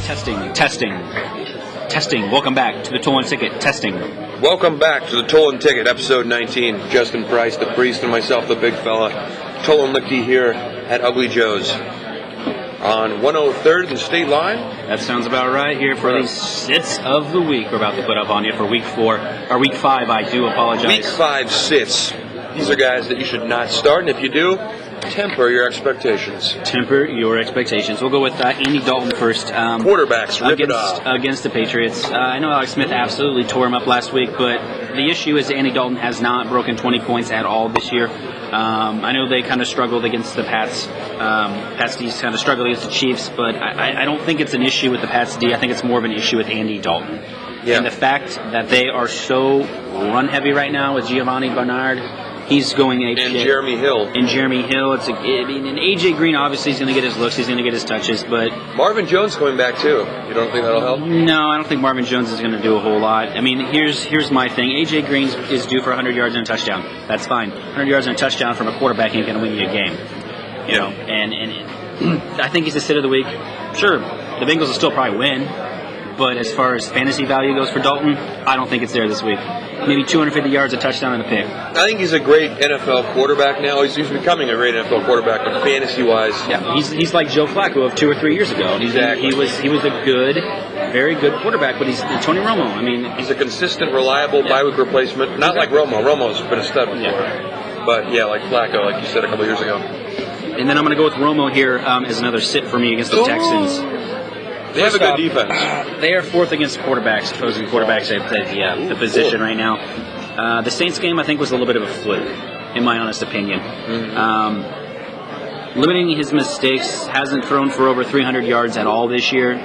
Testing. Welcome back to the Tolan Ticket. Testing. Welcome back to the Tolan Ticket, episode 19. Justin Price, the priest, and myself, the big fella. Tolan Lichty here at Ugly Joe's on 103rd and State Line. That sounds about right here for the sits of the week we're about to put up on you for week 4, or week 5, I do apologize. Week 5 sits. These are guys that you should not start, and if you do, temper your expectations. We'll go with Andy Dalton first. Quarterbacks, rip it off. Against the Patriots. I know Alex Smith absolutely tore him up last week, but the issue is that Andy Dalton has not broken 20 points at all this year. I know they kind of struggled against the Pats. Pats D's kind of struggled against the Chiefs, but I don't think it's an issue with the Pats D. I think it's more of an issue with Andy Dalton. Yeah. And the fact that they are so run-heavy right now with Giovanni Bernard. He's going and Jeremy Hill. And AJ Green obviously is going to get his looks, he's going to get his touches, but Marvin Jones coming back too. You don't think that'll help? No, I don't think Marvin Jones is going to do a whole lot. I mean, here's my thing. AJ Green is due for 100 yards and a touchdown. That's fine. 100 yards and a touchdown from a quarterback ain't going to win you a game. You know, and I think he's the sit of the week. Sure, the Bengals will still probably win, but as far as fantasy value goes for Dalton, I don't think it's there this week. Maybe 250 yards, a touchdown, and a pick. I think he's a great NFL quarterback now. He's becoming a great NFL quarterback, but fantasy-wise, yeah, he's like Joe Flacco of 2 or 3 years ago. Exactly. He was a good, very good quarterback, but he's Tony Romo. I mean, he's a consistent, reliable bye-week replacement. Not like Romo. Romo's been a stud before. Yeah. But yeah, like Flacco, like you said a couple years ago. And then I'm going to go with Romo here as another sit for me against the Texans. They have a good defense. They are 4th against opposing quarterbacks at the position right now. The Saints game, I think, was a little bit of a fluke, in my honest opinion. Mm-hmm. Limiting his mistakes, hasn't thrown for over 300 yards at all this year.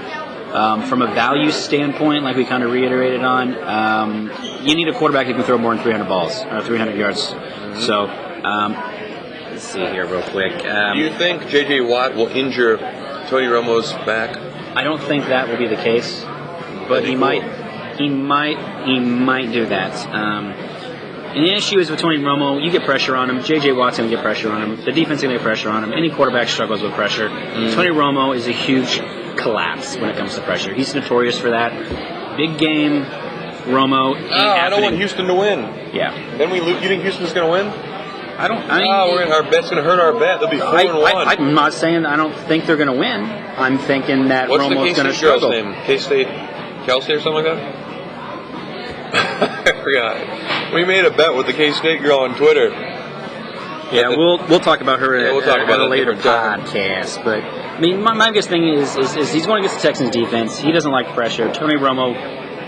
From a value standpoint, like we kind of reiterated on, you need a quarterback who can throw more than 300 balls, or 300 yards. Mm-hmm. So, let's see here real quick. Do you think J.J. Watt will injure Tony Romo's back? I don't think that will be the case, but he might do that. And the issue is with Tony Romo, you get pressure on him. J.J. Watt's going to get pressure on him. The defense is going to get pressure on him. Any quarterback struggles with pressure. Tony Romo is a huge collapse when it comes to pressure. He's notorious for that. Big game, Romo. I don't want Houston to win. Yeah. Then we lose. You think Houston's going to win? Our bet's going to hurt our bet. They'll be 4-1. I'm not saying I don't think they're going to win. I'm thinking that Romo's going to struggle. What's the K-State girl's name? K-State, Kelsey or something like that? I forgot. We made a bet with the K-State girl on Twitter. Yeah, we'll talk about her at a later time. podcast. But I mean, my biggest thing is he's going against the Texans defense. He doesn't like pressure. Tony Romo,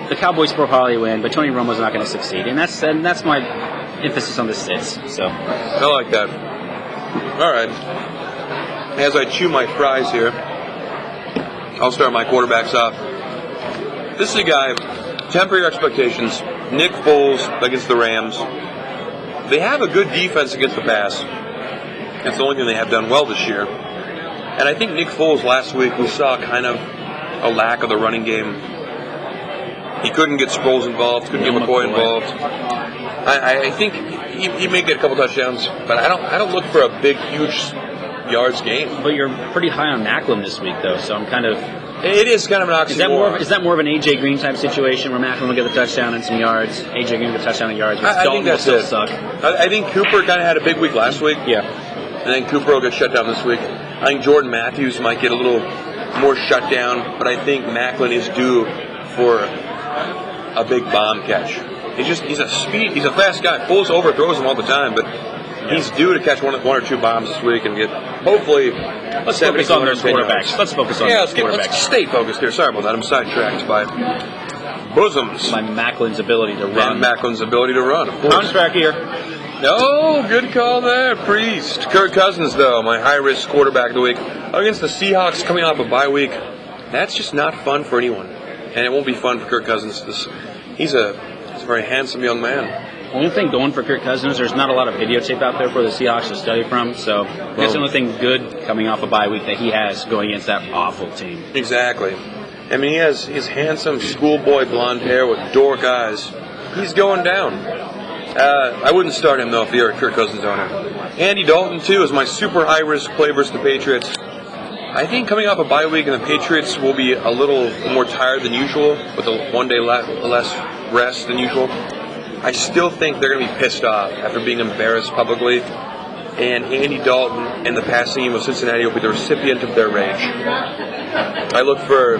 the Cowboys will probably win, but Tony Romo's not going to succeed, and that's my emphasis on the sits. So I like that. All right. As I chew my fries here, I'll start my quarterbacks off. This is a guy, temper your expectations. Nick Foles against the Rams. They have a good defense against the pass. It's the only thing they have done well this year. And I think Nick Foles last week, we saw kind of a lack of the running game. He couldn't get Sproles involved, couldn't get McCoy involved. I think he may get a couple touchdowns, but I don't look for a big, huge yards game. But you're pretty high on Macklin this week, though, so I'm kind of... It is kind of an oxymoron. Is that more of an A.J. Green type situation where Macklin will get the touchdown and some yards, A.J. Green will get the touchdown and yards, but Dalton will still suck? I think Cooper kind of had a big week last week. Yeah. And then Cooper will get shut down this week. I think Jordan Matthews might get a little more shut down, but I think Macklin is due for a big bomb catch. He's a fast guy. Foles overthrows him all the time, but he's due to catch one or two bombs this week and get hopefully. Let's focus on those quarterbacks. Let's focus on those quarterbacks. Let's stay focused here. Sorry about that. I'm sidetracked by bosoms. By Macklin's ability to run. And Macklin's ability to run. Contract here. Oh, good call there, Priest. Kirk Cousins, though, my high-risk quarterback of the week against the Seahawks coming off a bye week. That's just not fun for anyone, and it won't be fun for Kirk Cousins. He's a very handsome young man. Only thing going for Kirk Cousins, there's not a lot of videotape out there for the Seahawks to study from, so that's the only thing good coming off a bye week that he has going against that awful team. Exactly. I mean, he has his handsome schoolboy blonde hair with dork eyes. He's going down. I wouldn't start him, though, if you're a Kirk Cousins owner. Andy Dalton, too, is my super high-risk play versus the Patriots. I think coming off a bye week and the Patriots will be a little more tired than usual with a 1 day less rest than usual. I still think they're going to be pissed off after being embarrassed publicly. And Andy Dalton and the passing game of Cincinnati will be the recipient of their rage. I look for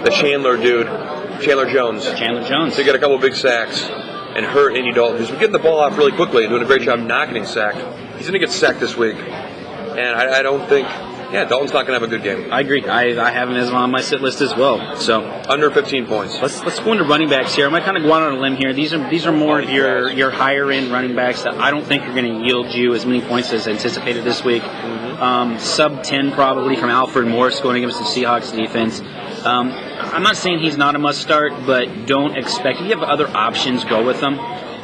the Chandler Jones. Chandler Jones. To get a couple of big sacks and hurt Andy Dalton, who's been getting the ball off really quickly and doing a great job not getting sacked. He's going to get sacked this week. And I don't think... Yeah, Dalton's not going to have a good game. I agree. I have him as on my sit list as well. So under 15 points. Let's go into running backs here. I might kind of go out on a limb here. These are more of your higher end running backs that I don't think are going to yield you as many points as anticipated this week. Sub 10 probably from Alfred Morris going against the Seahawks defense. I'm not saying he's not a must start, but don't expect. If you have other options, go with them.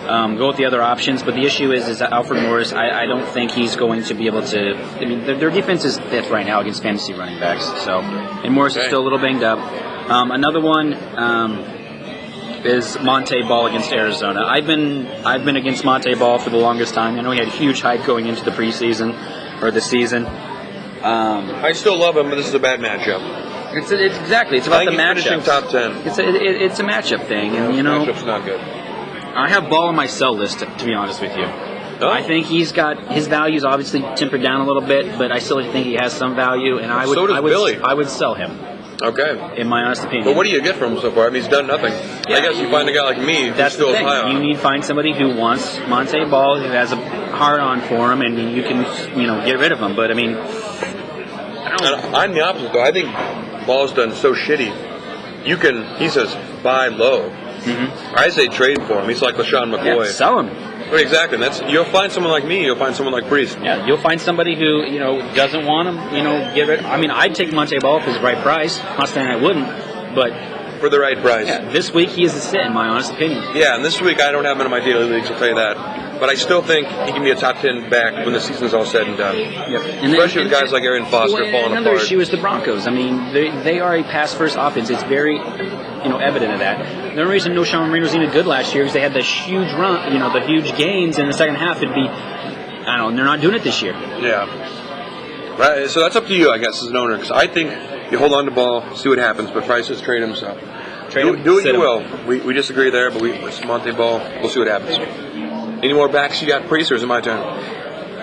Go with the other options, but the issue is that Alfred Morris, I don't think he's going to be able to. I mean, their defense is fifth right now against fantasy running backs. So, and Morris is still a little banged up. Another one is Monte Ball against Arizona. I've been against Monte Ball for the longest time. I know he had huge hype going into the preseason or the season. I still love him, but this is a bad matchup. It's exactly. It's about the matchup. Finishing top 10. It's a matchup thing, and matchup's not good. I have Ball on my sell list, to be honest with you. Oh. I think he's got his value's obviously tempered down a little bit, but I still think he has some value, and I would sell him. Okay. In my honest opinion. But what do you get from him so far? I mean, he's done nothing. Yeah. I guess you find a guy like me who still is high on him. You need to find somebody who wants Monte Ball, who has a hard on for him, and you can get rid of him. But I mean, I'm the opposite though. I think Ball's done so shitty. He says buy low. Mm-hmm. I say trade for him. He's like LaShawn McCoy. Yeah, sell him. Well, exactly. You'll find someone like me. You'll find someone like Priest. Yeah, you'll find somebody who doesn't want him. Get rid. I mean, I'd take Monte Ball for the right price. I'm not saying I wouldn't, but for the right price. Yeah, this week he is a sit, in my honest opinion. Yeah, and this week I don't have him in my daily leagues. I'll tell you that. But I still think he can be a top 10 back when the season's all said and done. Yep. Especially with guys like Aaron Foster falling apart. Another issue is the Broncos. I mean, they are a pass-first offense. It's very evident of that. The only reason Sean Marino was even good last year is they had the huge run, the huge gains in the second half. It'd be, they're not doing it this year. Yeah. Right. So that's up to you, I guess, as an owner, because I think you hold on to Ball, see what happens, but Price says trade him. So do what you will. We disagree there, but it's Monte Ball. We'll see what happens. Any more backs you got, Priest, or is it my turn?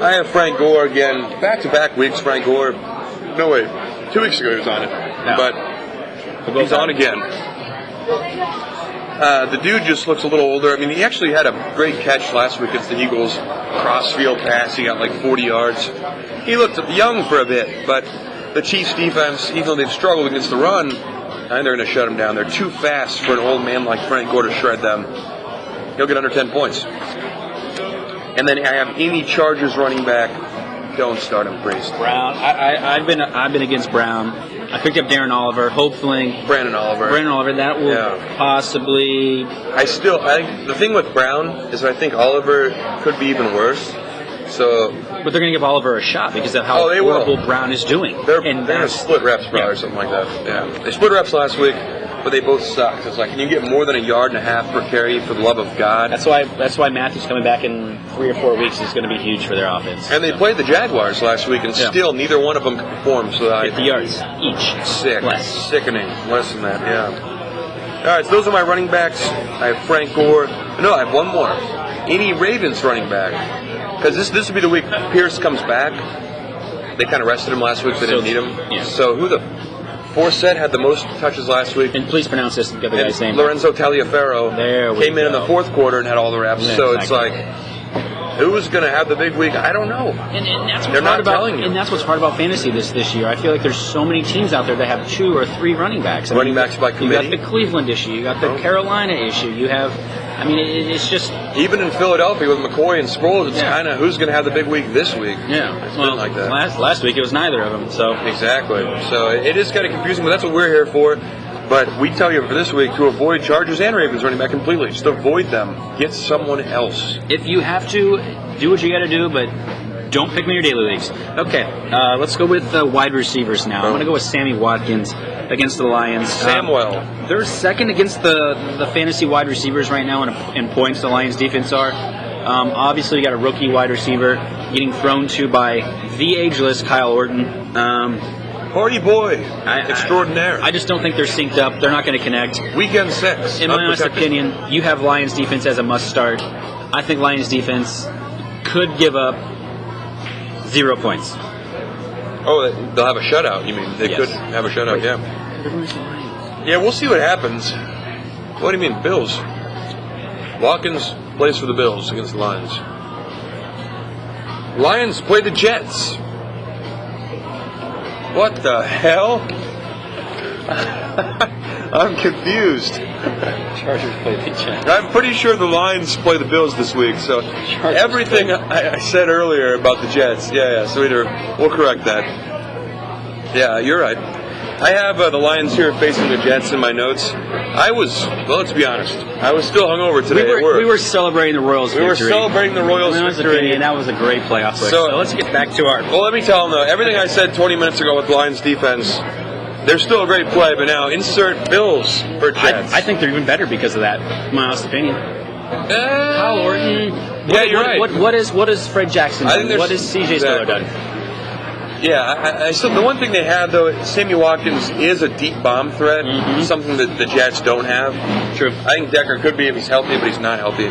I have Frank Gore again. Back-to-back weeks, Frank Gore. No, wait. 2 weeks ago he was on it. No. But he's on again. The dude just looks a little older. I mean, he actually had a great catch last week against the Eagles. Cross-field pass. He got like 40 yards. He looked young for a bit, but the Chiefs' defense, even though they've struggled against the run, I think they're going to shut him down. They're too fast for an old man like Frank Gore to shred them. He'll get under 10 points. And then I have any Chargers running back. Don't start him, Priest. Brown. I've been against Brown. I picked up Darren Oliver, hopefully. Brandon Oliver. That will possibly. I think the thing with Brown is I think Oliver could be even worse. So. But they're going to give Oliver a shot because of how horrible Brown is doing. They're going to split reps probably or something like that. Yeah. They split reps last week. But they both suck. So it's like, can you get more than 1.5 yards per carry for the love of God? That's why Matthews coming back in 3 or 4 weeks is going to be huge for their offense. And they played the Jaguars last week, and still neither one of them could perform. So 50 yards each. Sickening. Less than that, yeah. All right, so those are my running backs. I have Frank Gore. No, I have one more. Any Ravens running back? Because this would be the week Pierce comes back. They kind of rested him last week. They didn't need him. Yeah. So who the... Forsett had the most touches last week. And please pronounce this the other guy's name. Lorenzo Taliaferro came in the fourth quarter and had all the reps. Yeah, so exactly. It's like, who's going to have the big week? I don't know. And that's what's hard telling you. And that's what's hard about fantasy this year. I feel like there's so many teams out there that have 2 or 3 running backs. Backs by committee. You got the Cleveland issue. You got the Carolina issue. You have... I mean, it's just... Even in Philadelphia with McCoy and Sproles, it's kind of who's going to have the big week this week. Yeah. It's been like that. Last week it was neither of them, so... Exactly. So it is kind of confusing, but that's what we're here for. But we tell you for this week to avoid Chargers and Ravens running back completely. Just avoid them. Get someone else. If you have to, do what you got to do, but don't pick me in your daily leagues. Okay, let's go with wide receivers now. I'm going to go with Sammy Watkins against the Lions. Samuel. They're second against the fantasy wide receivers right now in points. The Lions defense are. Obviously, you got a rookie wide receiver getting thrown to by the ageless Kyle Orton. Party boy extraordinaire. I just don't think they're synced up. They're not going to connect. Weekend 6. In my honest opinion, you have Lions defense as a must start. I think Lions defense could give up 0 points. Oh, they'll have a shutout, you mean? They Yes. could have a shutout, yeah. Yeah, we'll see what happens. What do you mean, Bills? Watkins plays for the Bills against the Lions. Lions play the Jets. What the hell? I'm confused. Chargers play the Jets. I'm pretty sure the Lions play the Bills this week, so everything I said earlier about the Jets, so we'll correct that. Yeah, you're right. I have the Lions here facing the Jets in my notes. Let's be honest, I was still hungover today at work. We were celebrating the Royals victory. We were celebrating the Royals victory. And that was a great playoff pick. So let's get back to our... Well, let me tell them, though, everything I said 20 minutes ago with Lions defense, they're still a great play, but now insert Bills for Jets. I think they're even better because of that, in my honest opinion. Kyle Orton. You're right. What is Fred Jackson done? What has CJ Spiller done? Yeah, so the one thing they have, though, Sammy Watkins is a deep bomb threat, something that the Jets don't have. True. I think Decker could be if he's healthy, but he's not healthy.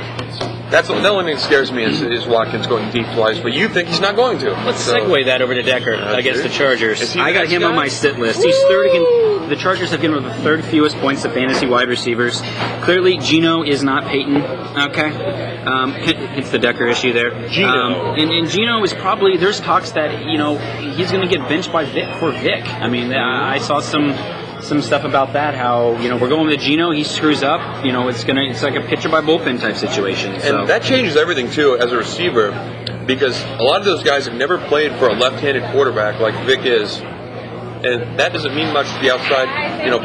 That's the only thing that scares me is Watkins going deep twice, but you think he's not going to. Let's segue that over to Decker against the Chargers. I got him on my sit list. He's third again. The Chargers have given up the third fewest points to fantasy wide receivers. Clearly, Geno is not Peyton. Okay, it's the Decker issue there. Geno. And Geno is probably, there's talks that he's going to get benched by Vic for Vic. I mean, I saw some stuff about that. How we're going with Geno, he screws up. It's like a pitcher by bullpen type situation. So. And that changes everything too as a receiver, because a lot of those guys have never played for a left-handed quarterback like Vic is. And that doesn't mean much to the outside,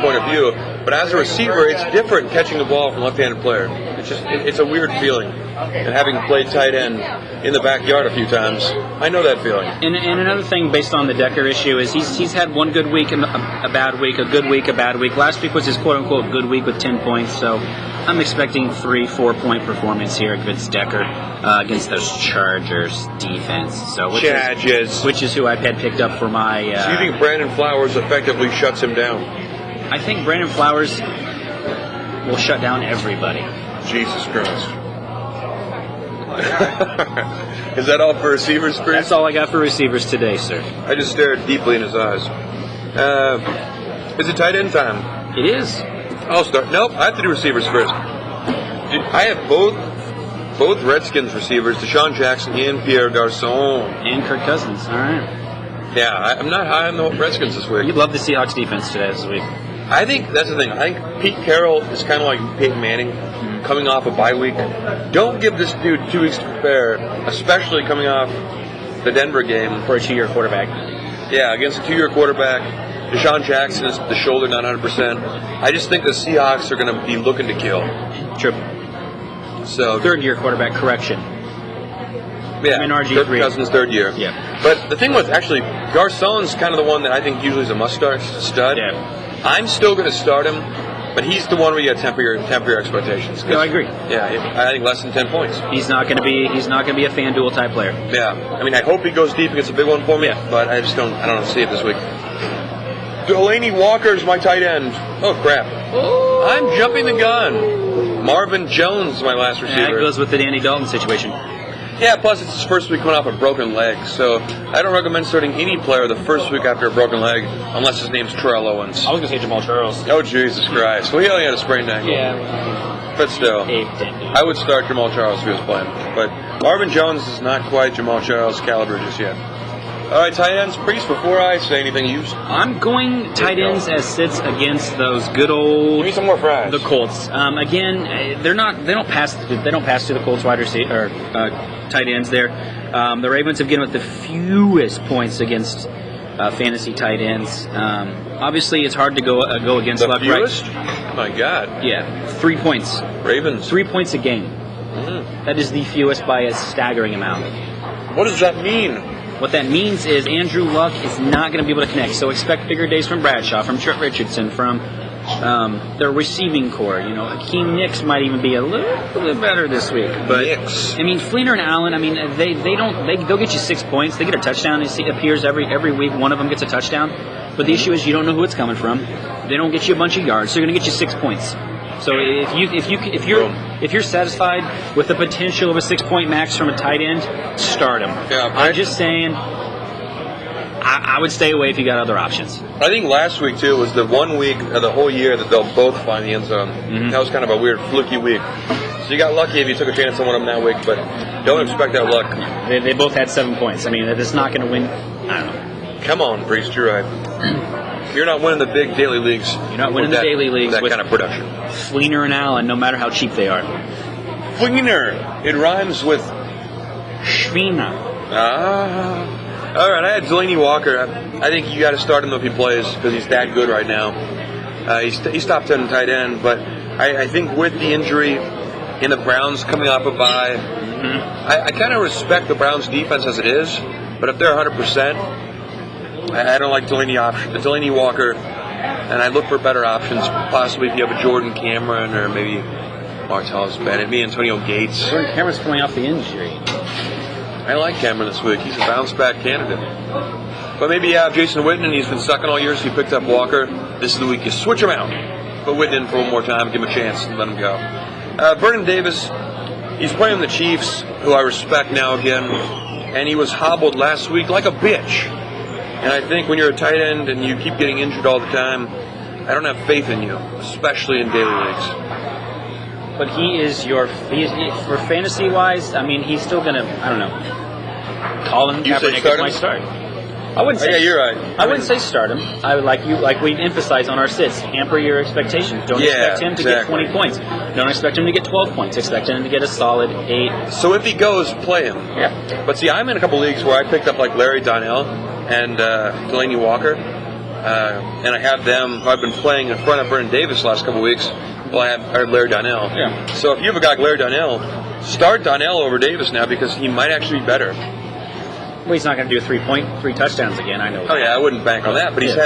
point of view. But as a receiver, it's different catching a ball from a left-handed player. It's a weird feeling. And having played tight end in the backyard a few times, I know that feeling. And another thing based on the Decker issue is he's had one good week and a bad week, a good week, a bad week. Last week was his quote-unquote good week with 10 points. So I'm expecting 3-4 point performance here against Decker, against those Chargers defense. So which is who I had picked up for my... So you think Brandon Flowers effectively shuts him down? I think Brandon Flowers will shut down everybody. Jesus Christ. Is that all for receivers, Chris? That's all I got for receivers today, sir. I just stared deeply in his eyes. Is it tight end time? It is. I'll start. Nope, I have to do receivers first. I have both Redskins receivers, Deshaun Jackson and Pierre Garçon. And Kirk Cousins, all right. Yeah, I'm not high on the Redskins this week. You love the Seahawks defense today this week. I think that's the thing. I think Pete Carroll is kind of like Peyton Manning, coming off a bye week. Don't give this dude 2 weeks to prepare, especially coming off the Denver game. For a 2-year quarterback. Yeah, against a 2-year quarterback. Deshaun Jackson is the shoulder, not 100%. I just think the Seahawks are going to be looking to kill. True. So 3rd-year quarterback correction. Yeah, RG3. Kirk Cousins' 3rd year. Yeah. But the thing was, actually, Garçon's kind of the one that I think usually is a must-start stud. Yeah. I'm still going to start him, but he's the one where you have temper your expectations. No, I agree. Yeah, I think less than 10 points. He's not going to be a FanDuel type player. Yeah, I mean, I hope he goes deep and gets a big one for me, but I don't see it this week. Delaney Walker's my tight end. Oh crap! Oh. I'm jumping the gun. Marvin Jones is my last receiver. Yeah, that goes with the Danny Dalton situation. Yeah, plus it's his first week coming off a broken leg, so I don't recommend starting any player the first week after a broken leg unless his name's Terrell Owens. I was going to say Jamal Charles. Oh, Jesus Christ. Well, he only had a sprained ankle. Yeah. But still, I would start Jamal Charles if he was playing. But Marvin Jones is not quite Jamal Charles' caliber just yet. All right, tight ends, Priest, before I say anything, I'm going tight ends as sits against those good old... Give me some more fries. The Colts. Again, they don't pass to the Colts wide receiver tight ends there. The Ravens have given up the fewest points against fantasy tight ends. Obviously, it's hard to go against the left fewest? right. Oh my God. Yeah, 3 points. Ravens. 3 points a game. That is the fewest by a staggering amount. What does that mean? What that means is Andrew Luck is not going to be able to connect. So expect bigger days from Bradshaw, from Trent Richardson, from their receiving core. Akeem Nicks might even be a little bit better this week. But Nicks. I mean, Fleener and Allen. I mean, they'll get you 6 points. They get a touchdown. It appears every week one of them gets a touchdown. But the issue is you don't know who it's coming from. They don't get you a bunch of yards. So they're going to get you 6 points. So if you're satisfied with the potential of a 6-point max from a tight end, start him. Yeah, I'm just saying, I would stay away if you got other options. I think last week, too, was the 1 week of the whole year that they'll both find the end zone. Mm-hmm. That was kind of a weird, fluky week. So you got lucky if you took a chance on one of them that week, but don't expect that luck. They both had 7 points. I mean, it's not going to win. I don't know. Come on, Priest, you're right. You're not winning the big daily leagues. You're not winning the daily leagues with with that kind of production. Fleener and Allen, no matter how cheap they are. Fleener. It rhymes with Schwiener. All right, I had Delaney Walker. I think you got to start him if he plays because he's that good right now. He's top 10 tight end, but I think with the injury and the Browns coming off a bye, I kind of respect the Browns' defense as it is, but if they're 100%, I don't like Delaney Walker, and I look for better options, possibly if you have a Jordan Cameron or maybe Martellus Bennett, maybe Antonio Gates. Jordan Cameron's coming off the injury. I like Cameron this week. He's a bounce-back candidate. But maybe you have Jason Witten, and he's been sucking all year, so you picked up Walker. This is the week you switch him out. Put Witten in for one more time, give him a chance, and let him go. Vernon Davis, he's playing the Chiefs, who I respect now again, and he was hobbled last week like a bitch. And I think when you're a tight end and you keep getting injured all the time, I don't have faith in you, especially in daily leagues. But for fantasy-wise, I mean, he's still going to, I don't know. Colin Kaepernick is my start. I wouldn't say. Yeah, you're right. I wouldn't say start him. I would like we emphasize on our sits. Hamper your expectations. Don't expect him to get 20 points. Don't expect him to get 12 points. Expect him to get a solid 8. So if he goes, play him. Yeah. But see, I'm in a couple leagues where I picked up like Larry Donnell and Delaney Walker, and I have them. I've been playing in front of Vernon Davis the last couple weeks. Well, I have Larry Donnell. Yeah. So if you have a guy like Larry Donnell, start Donnell over Davis now because he might actually be better. Well, he's not going to do 3 touchdowns again. I know. Oh yeah, I wouldn't bank on that. But he's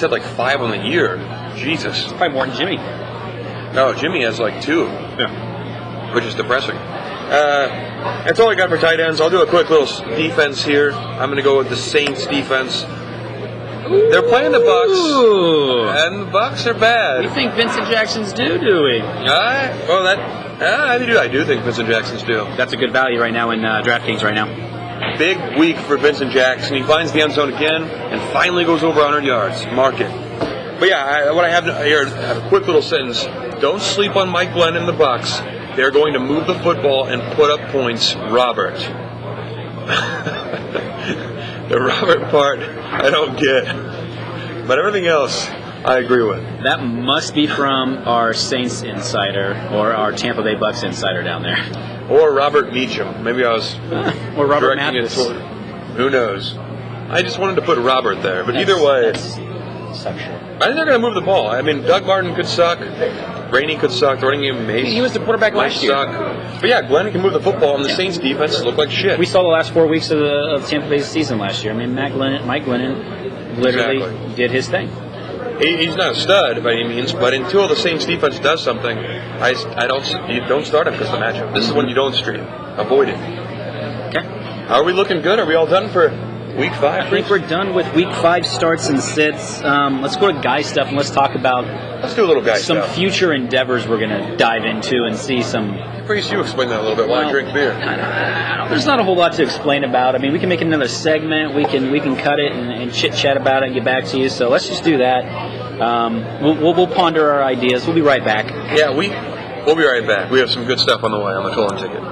had like 5 on the year. Jesus. Probably more than Jimmy. No, Jimmy has like 2. Yeah. Which is depressing. That's all I got for tight ends. I'll do a quick little defense here. I'm going to go with the Saints defense. They're playing the Bucks, and the Bucks are bad. We think Vincent Jackson's due, do we? I do think Vincent Jackson's due. That's a good value right now in DraftKings right now. Big week for Vincent Jackson. He finds the end zone again and finally goes over 100 yards. Mark it. But yeah, what I have here, a quick little sentence. Don't sleep on Mike Glenn and the Bucks. They're going to move the football and put up points, Robert. The Robert part, I don't get. But everything else, I agree with. That must be from our Saints insider or our Tampa Bay Bucks insider down there. Or Robert Meacham. Maybe I was or Robert directing it Mathis. toward. Who knows? I just wanted to put Robert there. But either way, sexual. I think they're going to move the ball. I mean, Doug Martin could suck. Rainey could suck. The running game Mace. He was the quarterback last year. Suck. But yeah, Glenn can move the football, and the Saints defense look like shit. We saw the last 4 weeks of Tampa Bay's season last year. I mean, Mike Glennon literally did his thing. He's not a stud by any means, but until the Saints defense does something, you don't start him because of the matchup. This is when you don't stream. Avoid it. Okay. Are we looking good? Are we all done for Week 5? I think we're done with Week 5 starts and sits. Let's go to guy stuff and let's talk about do a little guy some stuff. Future endeavors we're going to dive into and see some. Priest, you explain that a little bit while I drink beer. There's not a whole lot to explain about. I mean, we can make another segment. We can cut it and chit chat about it and get back to you. So let's just do that. We'll ponder our ideas. We'll be right back. Yeah, we'll be right back. We have some good stuff on the way on the Tolan ticket.